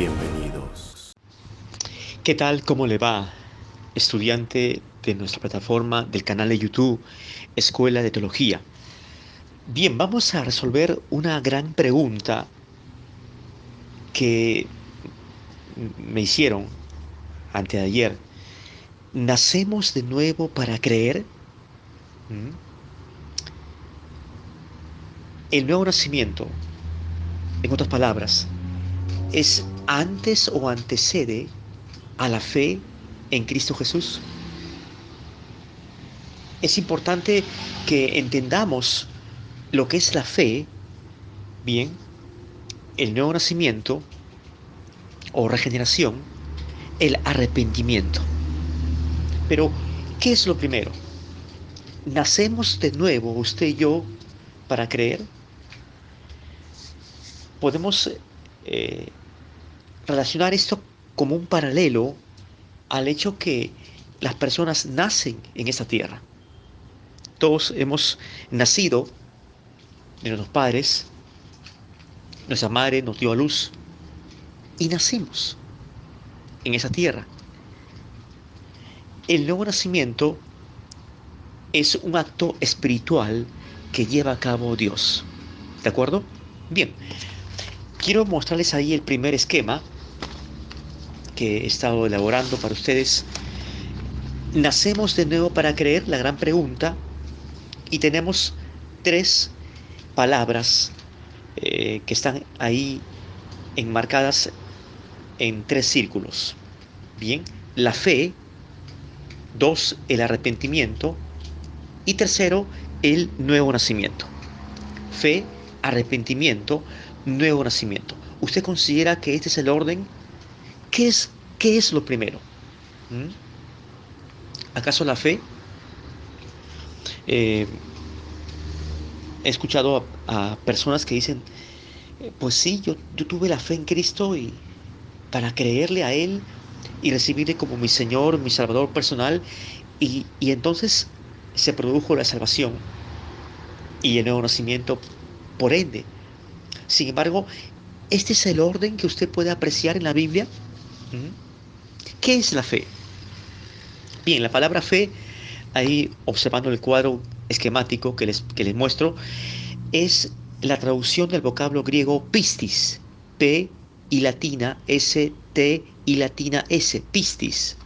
Bienvenidos. ¿Qué tal? ¿Cómo le va? Estudiante de nuestra plataforma del canal de YouTube Escuela de Teología. Bien, vamos a resolver una gran pregunta que me hicieron anteayer. ¿Nacemos de nuevo para creer? ¿Mm? El nuevo nacimiento, en otras palabras, ¿es antes o antecede a la fe en Cristo Jesús? Es importante que entendamos lo que es la fe, bien, el nuevo nacimiento o regeneración, el arrepentimiento. Pero, ¿qué es lo primero? ¿Nacemos de nuevo usted y yo para creer? Podemos eh, relacionar esto como un paralelo al hecho que las personas nacen en esta tierra. Todos hemos nacido de nuestros padres, nuestra madre nos dio a luz y nacimos en esa tierra. El nuevo nacimiento es un acto espiritual que lleva a cabo Dios. ¿De acuerdo? Bien, quiero mostrarles ahí el primer esquema que he estado elaborando para ustedes. Nacemos de nuevo para creer, la gran pregunta, y tenemos tres palabras que están ahí enmarcadas en tres círculos. Bien, la fe, dos, el arrepentimiento, y tercero, el nuevo nacimiento. Fe, arrepentimiento, nuevo nacimiento. ¿Usted considera que este es el orden? ¿Qué es lo primero? ¿Mm? ¿Acaso la fe? Eh, He escuchado a personas que dicen, pues sí, yo tuve la fe en Cristo y para creerle a Él y recibirle como mi Señor, mi Salvador personal, y entonces se produjo la salvación y el nuevo nacimiento por ende. Sin embargo, ¿este es el orden que usted puede apreciar en la Biblia? ¿Mm? ¿Qué es la fe? Bien, la palabra fe, ahí observando el cuadro esquemático que les muestro, es la traducción del vocablo griego pistis, P y latina S, T y latina S, pistis.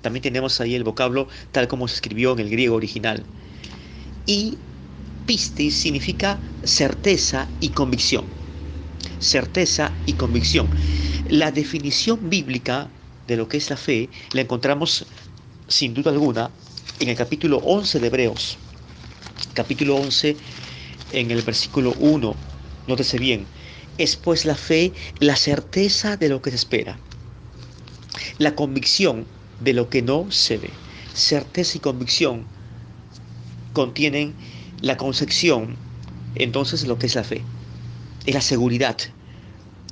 También tenemos ahí el vocablo tal como se escribió en el griego original. Y pistis significa certeza y convicción. Certeza y convicción. La definición bíblica de lo que es la fe la encontramos sin duda alguna en el capítulo 11 de Hebreos. Capítulo 11 en el versículo 1, nótese bien, es pues la fe, la certeza de lo que se espera, la convicción de lo que no se ve. Certeza y convicción contienen la concepción, entonces, de lo que es la fe. Es la seguridad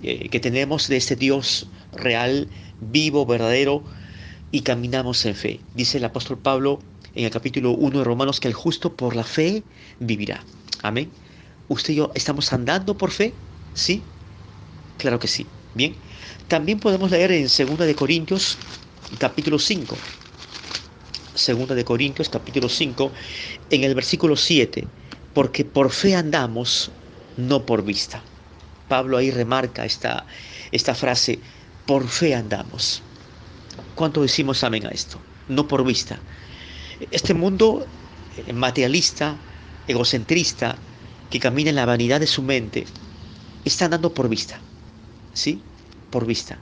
que tenemos de este Dios real, vivo, verdadero, y caminamos en fe. Dice el apóstol Pablo en el capítulo 1 de Romanos que el justo por la fe vivirá. Amén. ¿Usted y yo estamos andando por fe? ¿Sí? Claro que sí. Bien. También podemos leer en 2 de Corintios, capítulo 5. 2 de Corintios, capítulo 5, en el versículo 7. Porque por fe andamos, no por vista. Pablo ahí remarca esta frase, por fe andamos. ¿Cuánto decimos amén a esto? No por vista. Este mundo materialista, egocentrista, que camina en la vanidad de su mente, está andando por vista, ¿sí? Por vista.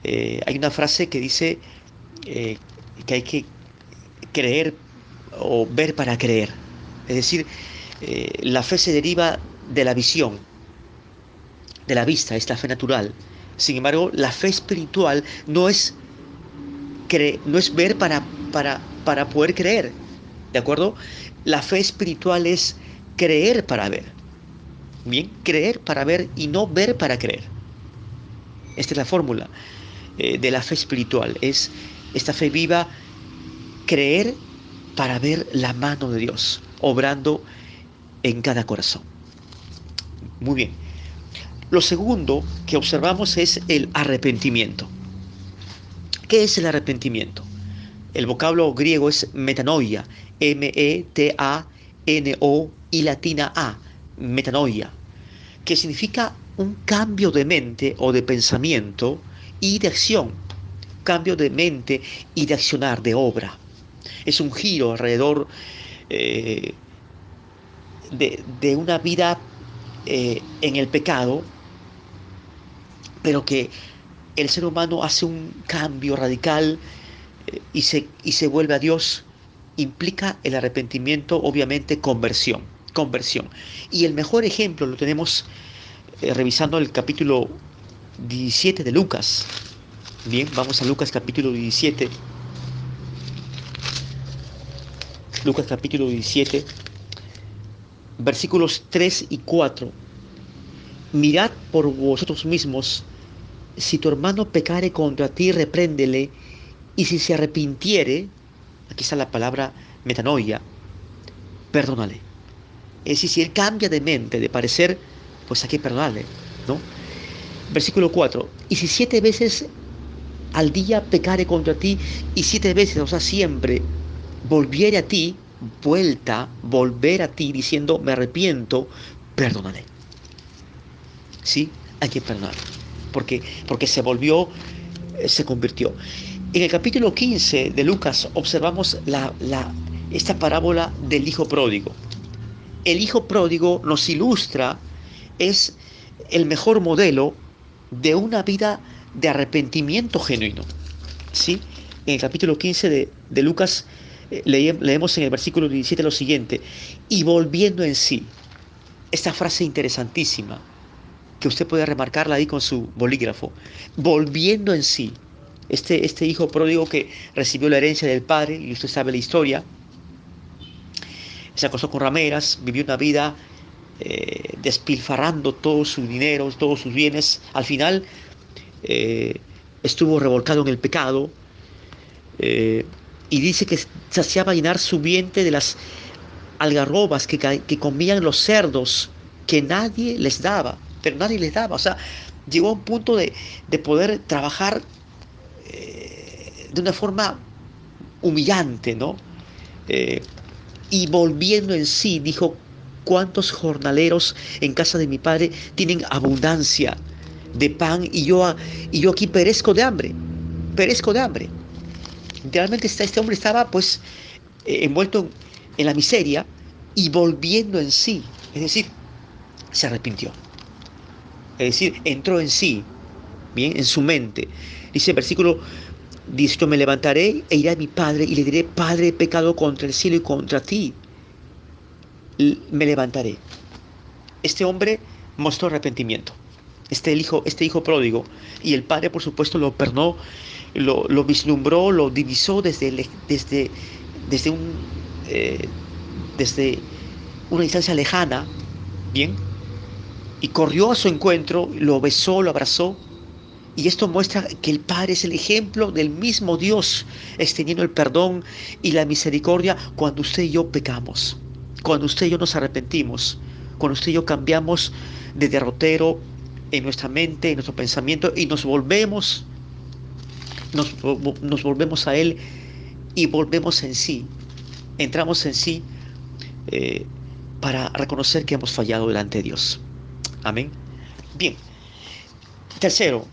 Hay una frase que dice eh, que hay que creer o ver para creer. Es decir, la fe se deriva de la visión, de la vista, es la fe natural. Sin embargo, la fe espiritual no es ver para poder creer, ¿de acuerdo? La fe espiritual es creer para ver. Bien, creer para ver y no ver para creer. Esta es la fórmula de la fe espiritual. Es esta fe viva, creer para ver la mano de Dios obrando en cada corazón. Muy bien. Lo segundo que observamos es el arrepentimiento. ¿Qué es el arrepentimiento? El vocablo griego es metanoia, M-E-T-A-N-O y latina A, metanoia, que significa un cambio de mente o de pensamiento y de acción, cambio de mente y de accionar, de obra. Es un giro alrededor eh, de una vida en el pecado, pero que el ser humano hace un cambio radical y se vuelve a Dios. Implica el arrepentimiento, obviamente, conversión, conversión. Y el mejor ejemplo lo tenemos revisando el capítulo 17 de Lucas. Bien, vamos a Lucas capítulo 17. Lucas capítulo 17, versículos 3 y 4. Mirad por vosotros mismos, si tu hermano pecare contra ti, repréndele, y si se arrepintiere, aquí está la palabra metanoia, perdónale. Es decir, si él cambia de mente, de parecer, pues hay que perdonarle, ¿no? Versículo 4. Y si 7 veces al día pecare contra ti, y 7 veces, o sea, siempre, volviere a ti, volver a ti, diciendo, me arrepiento, perdónale. ¿Sí? Hay que perdonar. Porque se volvió, se convirtió. En el capítulo 15 de Lucas observamos esta parábola del hijo pródigo. El hijo pródigo nos ilustra, es el mejor modelo de una vida de arrepentimiento genuino. ¿Sí? En el capítulo 15 de Lucas leemos en el versículo 17 lo siguiente: y volviendo en sí. Esta frase interesantísima, que usted puede remarcarla ahí con su bolígrafo. Volviendo en sí. Este hijo pródigo que recibió la herencia del padre, y usted sabe la historia, se acostó con rameras, vivió una vida despilfarrando todo su dinero, todos sus bienes. Al final eh, estuvo revolcado en el pecado, eh, y dice que saciaba llenar su vientre de las algarrobas que comían los cerdos, que nadie les daba, pero nadie les daba. O sea, llegó a un punto de poder trabajar de una forma humillante, ¿no? Eh, y volviendo en sí, dijo, ¿cuántos jornaleros en casa de mi padre tienen abundancia de pan y yo aquí perezco de hambre? Perezco de hambre. Realmente este hombre estaba pues envuelto en la miseria y volviendo en sí. Es decir, se arrepintió. Es decir, entró en sí, bien, en su mente. Dice el versículo 18: me levantaré e iré a mi padre y le diré, Padre, he pecado contra el cielo y contra ti. Me levantaré. Este hombre mostró arrepentimiento. Este hijo pródigo. Y el padre, por supuesto, lo perdonó, lo vislumbró, lo divisó desde un, eh, desde una distancia lejana, bien, y corrió a su encuentro, lo besó, lo abrazó. Y esto muestra que el Padre es el ejemplo del mismo Dios, extendiendo el perdón y la misericordia cuando usted y yo pecamos, cuando usted y yo nos arrepentimos, cuando usted y yo cambiamos de derrotero en nuestra mente, en nuestro pensamiento, y nos volvemos a Él y volvemos en sí, entramos en sí eh, para reconocer que hemos fallado delante de Dios. Amén. Bien. Tercero,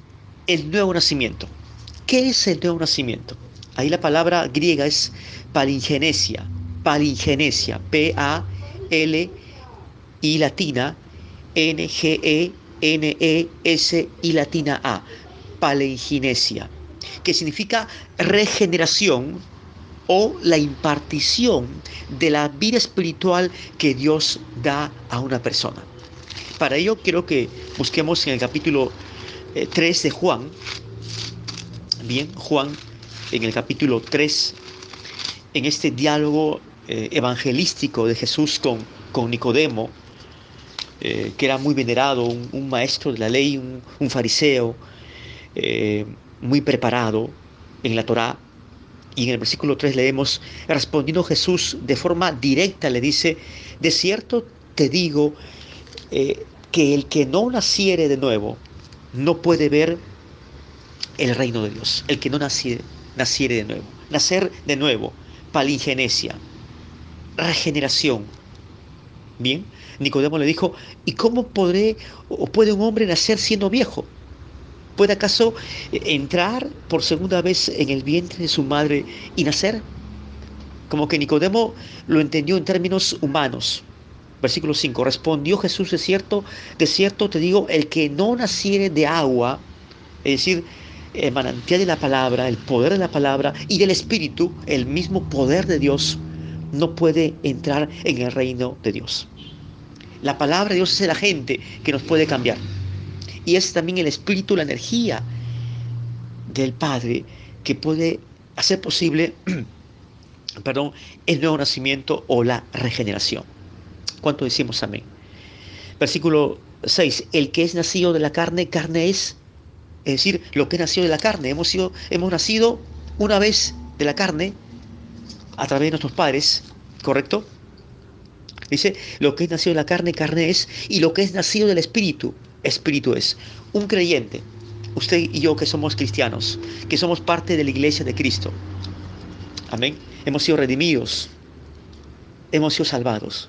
el nuevo nacimiento. ¿Qué es el nuevo nacimiento? Ahí la palabra griega es palingenesia. Palingenesia. P-A-L y latina N-G-E-N-E-S y latina A. Palingenesia. Que significa regeneración o la impartición de la vida espiritual que Dios da a una persona. Para ello quiero que busquemos en el capítulo 3 de Juan. Bien, Juan, en el capítulo 3, en este diálogo evangelístico de Jesús con Nicodemo, que era muy venerado, un maestro de la ley, un fariseo, eh, muy preparado en la Torá. Y en el versículo 3 leemos, respondiendo Jesús de forma directa, le dice, de cierto te digo, que que el que no naciere de nuevo no puede ver el reino de Dios. El que no naciere de nuevo. Nacer de nuevo, palingenesia, regeneración. Bien, Nicodemo le dijo, ¿y cómo podré o puede un hombre nacer siendo viejo? ¿Puede acaso entrar por segunda vez en el vientre de su madre y nacer? Como que Nicodemo lo entendió en términos humanos. Versículo 5. Respondió Jesús, de cierto te digo, el que no naciere de agua, es decir, el manantial de la palabra, el poder de la palabra y del Espíritu, el mismo poder de Dios, no puede entrar en el reino de Dios. La palabra de Dios es el agente que nos puede cambiar. Y es también el Espíritu, la energía del Padre que puede hacer posible, perdón, el nuevo nacimiento o la regeneración. ¿Cuánto decimos amén? Versículo 6. El que es nacido de la carne, carne es decir, lo que es nacido de la carne. Hemos nacido una vez de la carne a través de nuestros padres, ¿correcto? Dice, lo que es nacido de la carne, carne es, y lo que es nacido del Espíritu, Espíritu es. Un creyente, usted y yo que somos cristianos, que somos parte de la iglesia de Cristo, amén, hemos sido redimidos, hemos sido salvados.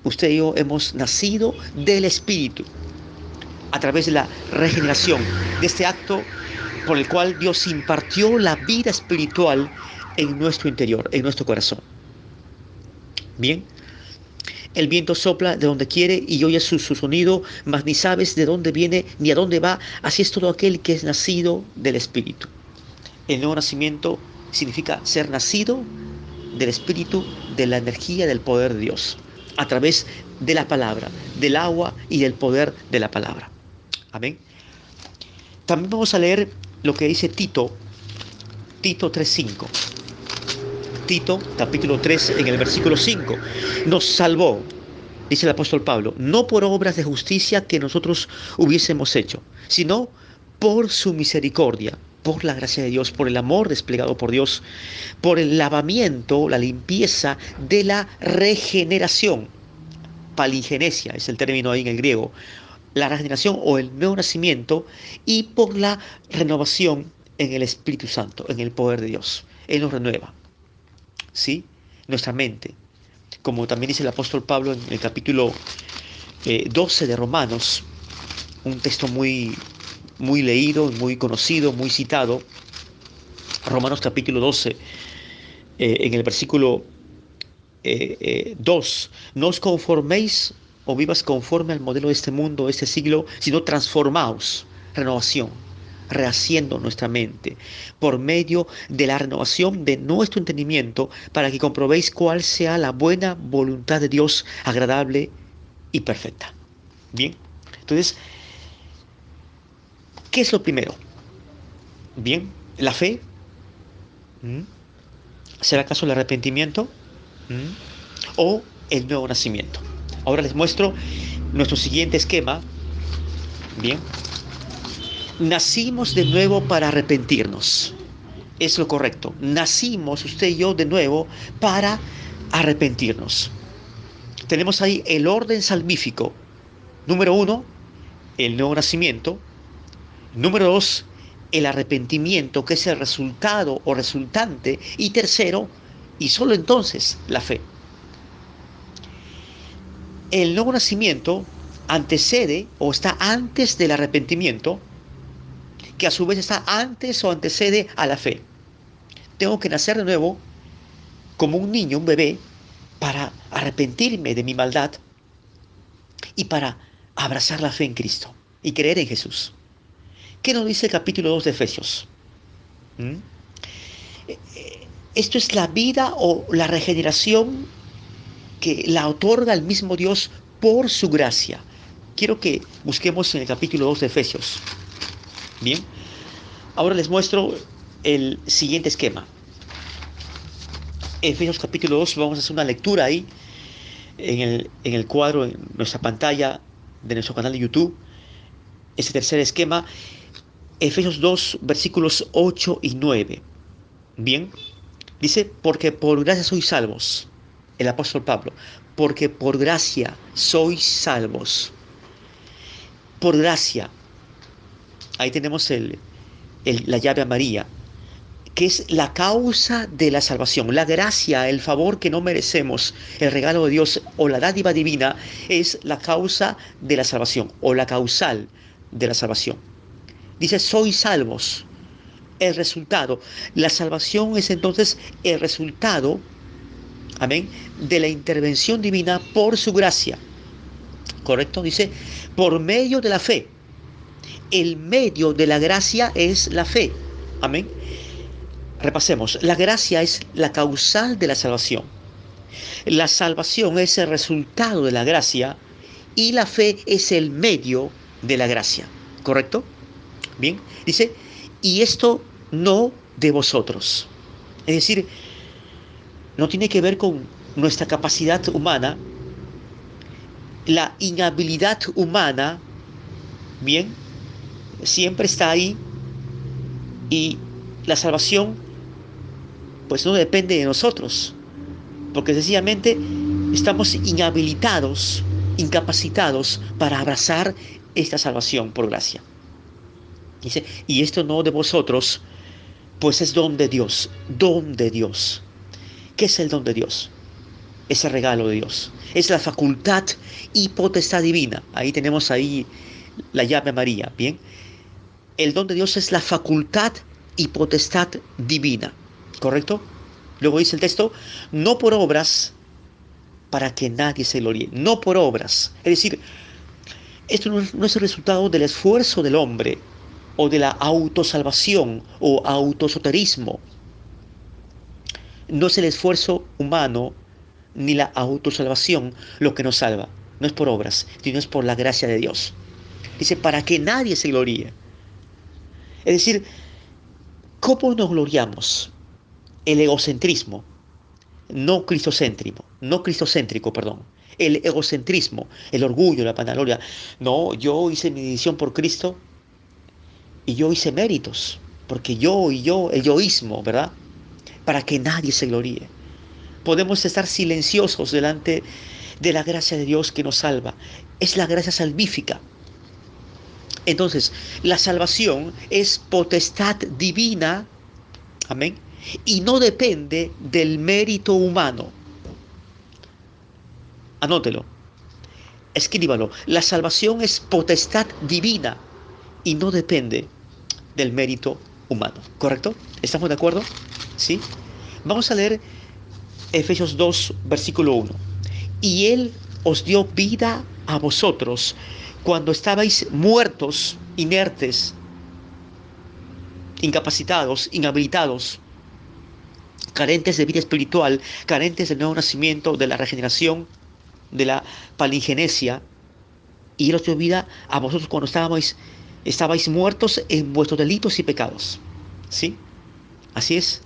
Usted y yo hemos nacido del Espíritu a través de la regeneración, de este acto por el cual Dios impartió la vida espiritual en nuestro interior, en nuestro corazón. Bien, el viento sopla de donde quiere y oyes su sonido, mas ni sabes de dónde viene ni a dónde va. Así es todo aquel que es nacido del Espíritu. El nuevo nacimiento significa ser nacido del Espíritu, de la energía, del poder de Dios, a través de la palabra, del agua y del poder de la palabra. Amén. También vamos a leer lo que dice Tito 3:5. Tito, capítulo 3, en el versículo 5. Nos salvó, dice el apóstol Pablo, no por obras de justicia que nosotros hubiésemos hecho, sino por su misericordia, por la gracia de Dios, por el amor desplegado por Dios, por el lavamiento, la limpieza de la regeneración. Palingenesia es el término ahí en el griego. La regeneración o el nuevo nacimiento y por la renovación en el Espíritu Santo, en el poder de Dios. Él nos renueva, ¿sí? Nuestra mente. Como también dice el apóstol Pablo en el capítulo 12 de Romanos, un texto muy, muy leído, muy conocido, muy citado. Romanos capítulo 12, en el versículo 2. No os conforméis o vivas conforme al modelo de este mundo, de este siglo, sino transformaos, renovación, rehaciendo nuestra mente por medio de la renovación de nuestro entendimiento para que comprobéis cuál sea la buena voluntad de Dios, agradable y perfecta. Bien, entonces, ¿qué es lo primero? Bien, la fe. ¿Mm? ¿Será acaso el arrepentimiento? ¿Mm? ¿O el nuevo nacimiento? Ahora les muestro nuestro siguiente esquema. Bien, nacimos de nuevo para arrepentirnos. Es lo correcto. Nacimos usted y yo de nuevo para arrepentirnos. Tenemos ahí el orden salvífico. Número 1, el nuevo nacimiento. Número 2, el arrepentimiento, que es el resultado o resultante. Y tercero, y solo entonces, la fe. El nuevo nacimiento antecede o está antes del arrepentimiento, que a su vez está antes o antecede a la fe. Tengo que nacer de nuevo como un niño, un bebé, para arrepentirme de mi maldad y para abrazar la fe en Cristo y creer en Jesús. ¿Qué nos dice el capítulo 2 de Efesios? ¿Mm? Esto es la vida o la regeneración que la otorga el mismo Dios por su gracia. Quiero que busquemos en el capítulo 2 de Efesios. Bien, ahora les muestro el siguiente esquema. Efesios capítulo 2, vamos a hacer una lectura ahí en el cuadro, en nuestra pantalla de nuestro canal de YouTube. Ese tercer esquema, Efesios 2, versículos 8 y 9. Bien, dice, porque por gracia sois salvos, el apóstol Pablo, porque por gracia sois salvos, por gracia. Ahí tenemos la llave amarilla, que es la causa de la salvación. La gracia, el favor que no merecemos, el regalo de Dios o la dádiva divina es la causa de la salvación o la causal de la salvación. Dice, sois salvos. El resultado. La salvación es entonces el resultado, amén, de la intervención divina por su gracia. ¿Correcto? Dice, por medio de la fe. El medio de la gracia es la fe. Amén. Repasemos. La gracia es la causal de la salvación. La salvación es el resultado de la gracia y la fe es el medio de la gracia. ¿Correcto? Bien. Dice, y esto no de vosotros. Es decir, no tiene que ver con nuestra capacidad humana, la inhabilidad humana, bien, siempre está ahí y la salvación pues no depende de nosotros, porque sencillamente estamos inhabilitados, incapacitados para abrazar esta salvación por gracia. Dice, y esto no de vosotros, pues es don de Dios, don de Dios. ¿Qué es el don de Dios? Es el regalo de Dios, es la facultad y potestad divina. Ahí tenemos ahí la llave amarilla, ¿bien? El don de Dios es la facultad y potestad divina, ¿correcto? Luego dice el texto, no por obras para que nadie se gloríe, no por obras. Es decir, esto no es el resultado del esfuerzo del hombre o de la autosalvación o autosoterismo. No es el esfuerzo humano ni la autosalvación lo que nos salva. No es por obras, sino es por la gracia de Dios. Dice, para que nadie se gloríe. Es decir, ¿cómo nos gloriamos? El egocentrismo, no cristocéntrico, perdón. El egocentrismo, el orgullo, la vanagloria. No, yo hice mi decisión por Cristo y yo hice méritos, porque yo y yo, el yoísmo, ¿verdad? Para que nadie se gloríe. Podemos estar silenciosos delante de la gracia de Dios que nos salva. Es la gracia salvífica. Entonces, la salvación es potestad divina, amén, y no depende del mérito humano. Anótelo, escríbalo. La salvación es potestad divina y no depende del mérito humano. ¿Correcto? ¿Estamos de acuerdo? ¿Sí? Vamos a leer Efesios 2, versículo 1. Y Él os dio vida a vosotros cuando estabais muertos, inertes, incapacitados, inhabilitados, carentes de vida espiritual, carentes del nuevo nacimiento, de la regeneración, de la palingenesia, y Él os dio vida a vosotros cuando estabais muertos en vuestros delitos y pecados. ¿Sí? Así es.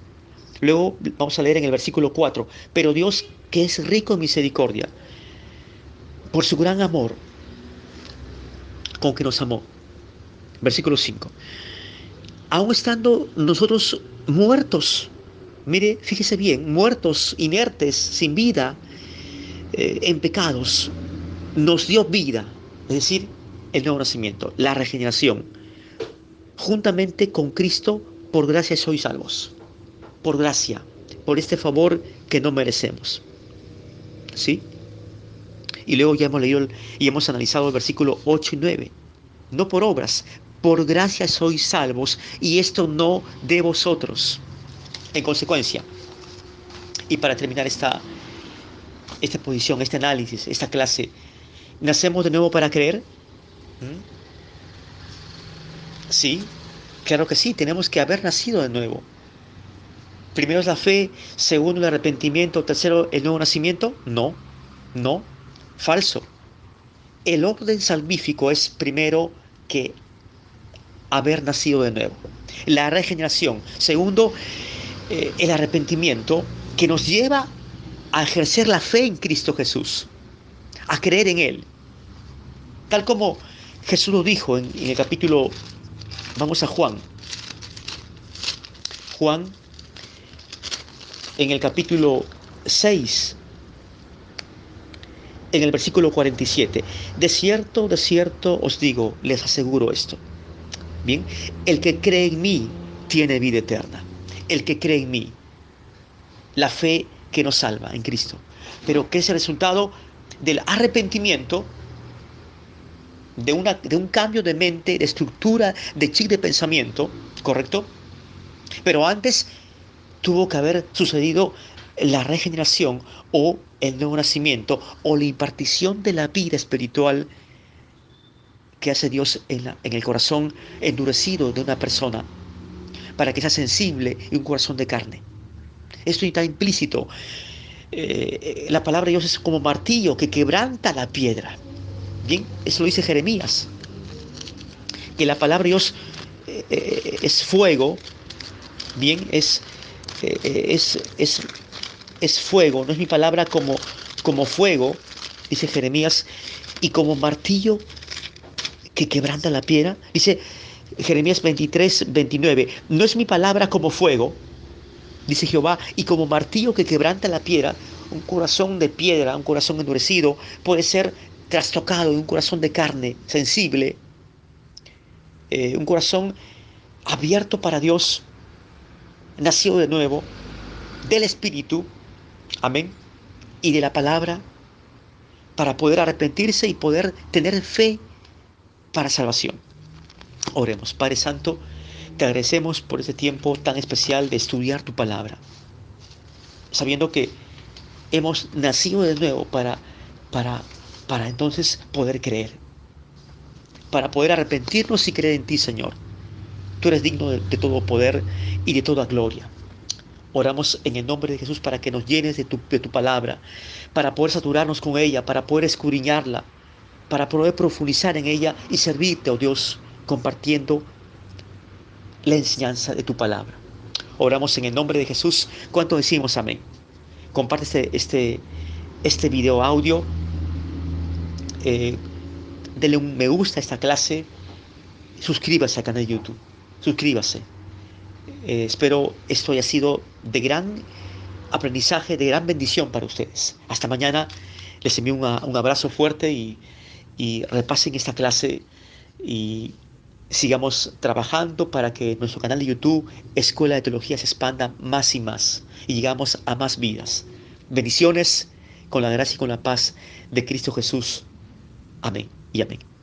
Luego vamos a leer en el versículo 4. Pero Dios, que es rico en misericordia, por su gran amor con que nos amó. Versículo 5. Aun estando nosotros muertos, mire, fíjese bien, muertos, inertes, sin vida, en pecados, nos dio vida, es decir, el nuevo nacimiento, la regeneración. Juntamente con Cristo, por gracia sois salvos. Por gracia, por este favor que no merecemos. ¿Sí? Y luego ya hemos leído y hemos analizado el versículo 8 y 9. No por obras, por gracia sois salvos, y esto no de vosotros. En consecuencia, y para terminar esta posición, este análisis, esta clase, ¿nacemos de nuevo para creer? ¿Mm? Sí, claro que sí, tenemos que haber nacido de nuevo. Primero es la fe, segundo el arrepentimiento, tercero el nuevo nacimiento. No, no, falso. El orden salvífico es primero que haber nacido de nuevo. La regeneración. Segundo, el arrepentimiento que nos lleva a ejercer la fe en Cristo Jesús, a creer en Él. Tal como Jesús lo dijo en el capítulo, vamos a Juan. Juan, en el capítulo 6, en el versículo 47. De cierto os digo, les aseguro esto. Bien, el que cree en mí tiene vida eterna. El que cree en mí, la fe que nos salva en Cristo. Pero ¿qué es el resultado del arrepentimiento? De un cambio de mente, de estructura, de chip de pensamiento, ¿correcto? Pero antes tuvo que haber sucedido la regeneración o el nuevo nacimiento o la impartición de la vida espiritual que hace Dios en el corazón endurecido de una persona para que sea sensible y un corazón de carne. Esto está implícito. La palabra de Dios es como martillo que quebranta la piedra. Bien, eso lo dice Jeremías. Que la palabra de Dios es fuego. Bien, es fuego. No es mi palabra como fuego, dice Jeremías, y como martillo que quebranta la piedra. Dice Jeremías 23:29. No es mi palabra como fuego, dice Jehová, y como martillo que quebranta la piedra. Un corazón de piedra, un corazón endurecido, puede ser trastocado en un corazón de carne, sensible, un corazón abierto para Dios, nacido de nuevo, del Espíritu, amén, y de la palabra, para poder arrepentirse y poder tener fe para salvación. Oremos. Padre Santo, te agradecemos por este tiempo tan especial de estudiar tu palabra, sabiendo que hemos nacido de nuevo para, para entonces poder creer, para poder arrepentirnos y creer en ti, Señor. Tú eres digno de todo poder y de toda gloria. Oramos en el nombre de Jesús para que nos llenes de tu palabra, para poder saturarnos con ella, para poder escudriñarla, para poder profundizar en ella y servirte, oh Dios, compartiendo la enseñanza de tu palabra. Oramos en el nombre de Jesús. ¿Cuánto decimos amén? Comparte este video audio. Eh, Dele un me gusta a esta clase. Suscríbase al canal de YouTube. Suscríbase. Espero esto haya sido de gran aprendizaje, de gran bendición para ustedes. Hasta mañana. Les envío un abrazo fuerte y repasen esta clase y sigamos trabajando para que nuestro canal de YouTube, Escuela de Teología, se expanda más y más y llegamos a más vidas. Bendiciones con la gracia y con la paz de Cristo Jesús. Amén y amén.